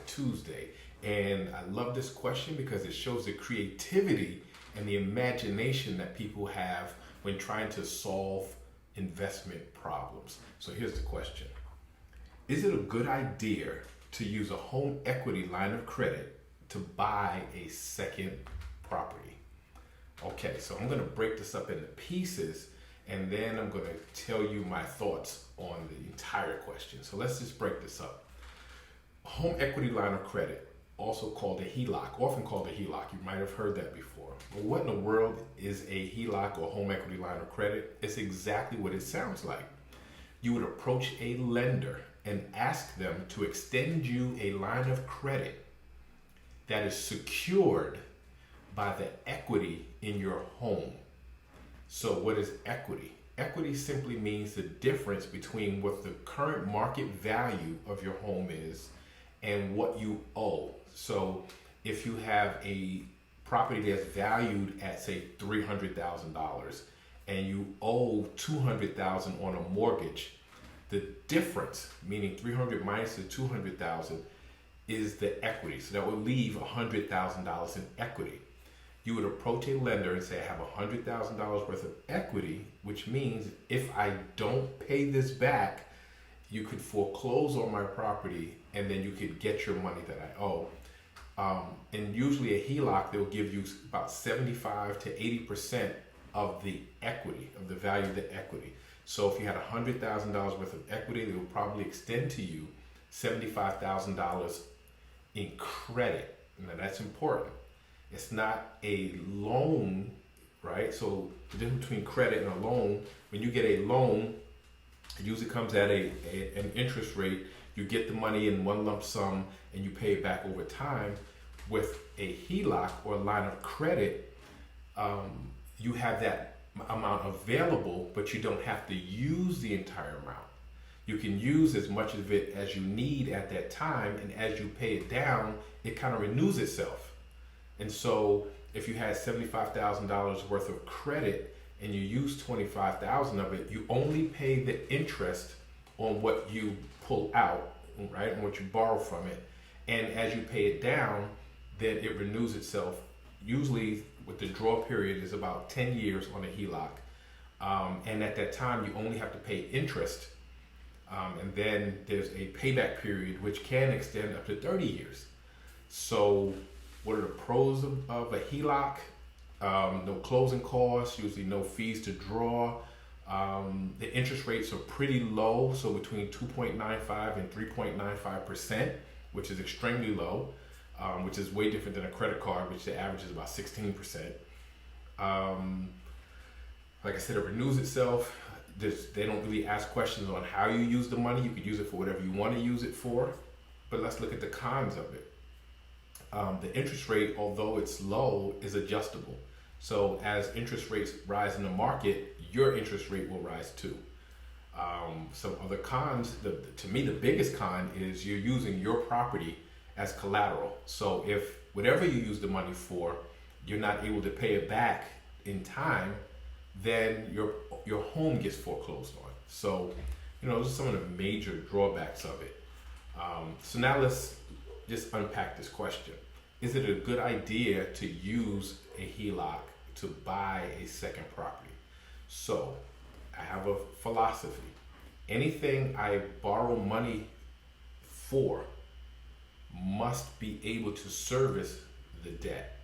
Tuesday. And I love this question because it shows the creativity and the imagination that people have when trying to solve investment problems. So here's the question. Is it a good idea to use a home equity line of credit to buy a second property? Okay, so I'm going to break this up into pieces, and then I'm going to tell you my thoughts on the entire question. So let's just break this up. Home equity line of credit, also called a HELOC, often called a HELOC. You might have heard that before. But what in the world is a HELOC or home equity line of credit? It's exactly what it sounds like. You would approach a lender and ask them to extend you a line of credit that is secured by the equity in your home. So what is equity? Equity simply means the difference between what the current market value of your home is and what you owe. So if you have a property that's valued at, say, $300,000 and you owe $200,000 on a mortgage, the difference, meaning 300 minus the 200,000, is the equity. So that would leave $100,000 in equity. You would approach a lender and say, I have $100,000 worth of equity, which means if I don't pay this back, you could foreclose on my property and then you could get your money that I owe. And usually a HELOC, they'll give you about 75 to 80% of the equity, of the value of the equity. So if you had $100,000 worth of equity, they will probably extend to you $75,000 in credit. Now that's important. It's not a loan, right? So the difference between credit and a loan, when you get a loan, it usually comes at an interest rate. You get the money in one lump sum and you pay it back over time. With a HELOC or a line of credit, you have that amount available, but you don't have to use the entire amount. You can use as much of it as you need at that time, and as you pay it down, it kind of renews itself. And so if you had $75,000 worth of credit and you use $25,000 of it, you only pay the interest on what you pull out, right, and what you borrow from it. And as you pay it down, then it renews itself. Usually with the draw period is about 10 years on a HELOC. And at that time, you only have to pay interest. And then there's a payback period, which can extend up to 30 years. So what are the pros of a HELOC? No closing costs, usually no fees to draw. The interest rates are pretty low, so between 2.95 and 3.95%, which is extremely low, which is way different than a credit card, which the average is about 16%. Like I said, it renews itself. They don't really ask questions on how you use the money. You could use it for whatever you want to use it for. But let's look at the cons of it. The interest rate, although it's low, is adjustable. So as interest rates rise in the market, your interest rate will rise too. Some other cons, to me the biggest con is you're using your property as collateral. So if whatever you use the money for, you're not able to pay it back in time, then your home gets foreclosed on. So, those are some of the major drawbacks of it. So now let's just unpack this question. Is it a good idea to use a HELOC to buy a second property? So I have a philosophy. Anything I borrow money for must be able to service the debt.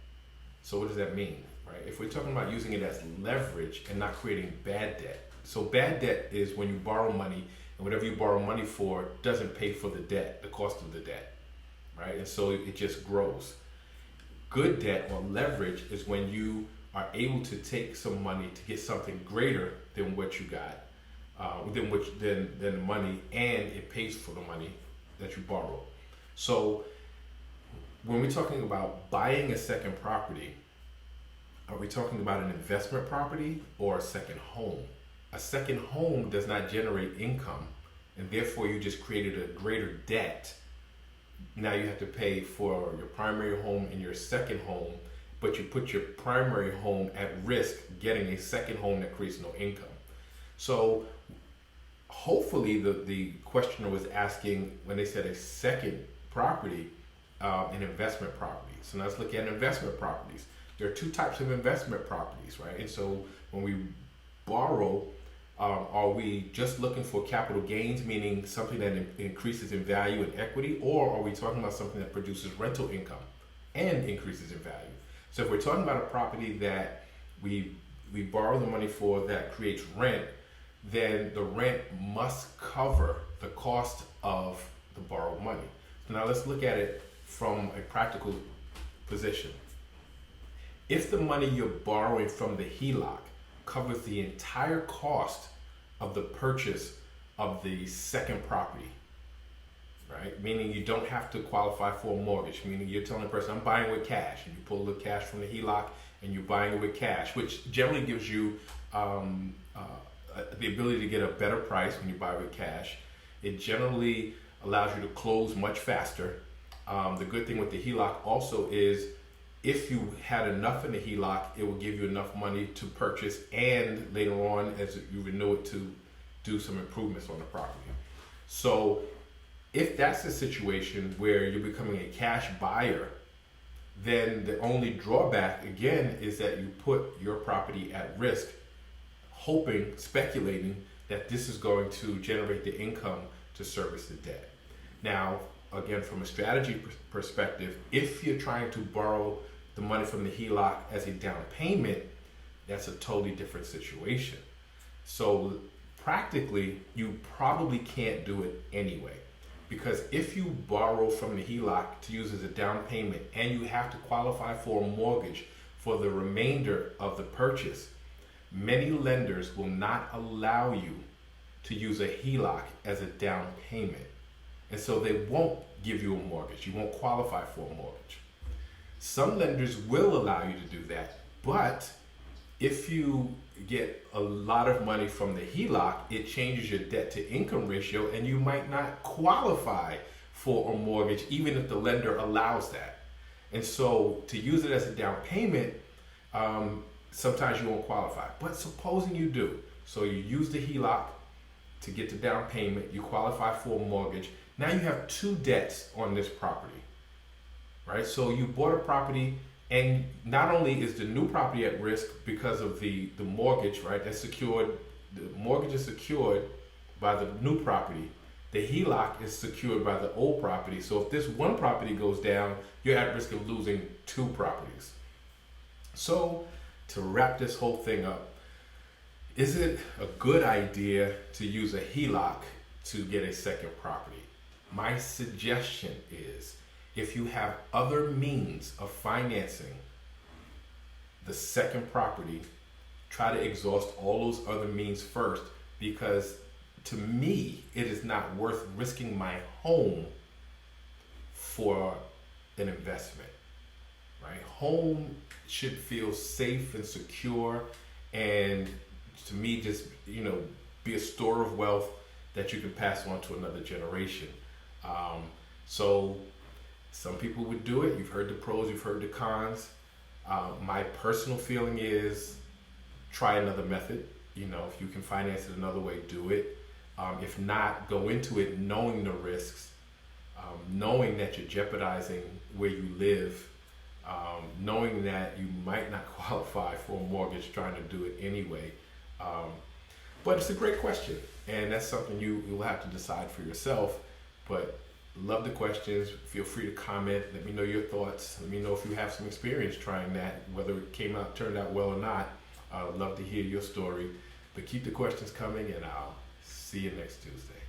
So what does that mean, right? If we're talking about using it as leverage and not creating bad debt. So bad debt is when you borrow money and whatever you borrow money for doesn't pay for the debt, the cost of the debt, right? And so it just grows. Good debt or leverage is when you are able to take some money to get something greater than what you got, than the money, and it pays for the money that you borrow. So when we're talking about buying a second property, are we talking about an investment property or a second home? A second home does not generate income, and therefore you just created a greater debt. Now you have to pay for your primary home and your second home, but you put your primary home at risk getting a second home that creates no income. So hopefully the questioner was asking, when they said a second property, an investment property. So now let's look at investment properties. There are two types of investment properties, right? And so when we borrow, are we just looking for capital gains, meaning something that increases in value and equity, or are we talking about something that produces rental income and increases in value? So if we're talking about a property that we borrow the money for that creates rent, then the rent must cover the cost of the borrowed money. So now let's look at it from a practical position. If the money you're borrowing from the HELOC covers the entire cost of the purchase of the second property, right? Meaning you don't have to qualify for a mortgage, meaning you're telling the person, I'm buying with cash, and you pull the cash from the HELOC and you're buying it with cash, which generally gives you the ability to get a better price when you buy with cash. It generally allows you to close much faster. The good thing with the HELOC also is if you had enough in the HELOC, it will give you enough money to purchase and later on as you renew it to do some improvements on the property. So if that's the situation where you're becoming a cash buyer, then the only drawback again is that you put your property at risk, hoping, speculating that this is going to generate the income to service the debt. Now, again, from a strategy perspective, if you're trying to borrow the money from the HELOC as a down payment, that's a totally different situation. So practically, you probably can't do it anyway. Because if you borrow from the HELOC to use as a down payment and you have to qualify for a mortgage for the remainder of the purchase, many lenders will not allow you to use a HELOC as a down payment. And so they won't give you a mortgage. You won't qualify for a mortgage. Some lenders will allow you to do that, but if you get a lot of money from the HELOC, it changes your debt to income ratio and you might not qualify for a mortgage even if the lender allows that. And so to use it as a down payment, sometimes you won't qualify. But supposing you do, so you use the HELOC to get the down payment, you qualify for a mortgage. Now you have two debts on this property, right? So you bought a property and not only is the new property at risk because of the mortgage, right? That's secured. The mortgage is secured by the new property. The HELOC is secured by the old property. So if this one property goes down, you're at risk of losing two properties. So to wrap this whole thing up, is it a good idea to use a HELOC to get a second property? My suggestion is, if you have other means of financing the second property, try to exhaust all those other means first, because to me, it is not worth risking my home for an investment, right? Home should feel safe and secure, and to me, just, be a store of wealth that you can pass on to another generation. So some people would do it. You've heard the pros, you've heard the cons. My personal feeling is try another method. If you can finance it another way, do it. If not, go into it knowing the risks, knowing that you're jeopardizing where you live, knowing that you might not qualify for a mortgage, trying to do it anyway. But it's a great question, and that's something you will have to decide for yourself. But love the questions. Feel free to comment. Let me know your thoughts. Let me know if you have some experience trying that, whether it turned out well or not. I'd love to hear your story. But keep the questions coming, and I'll see you next Tuesday.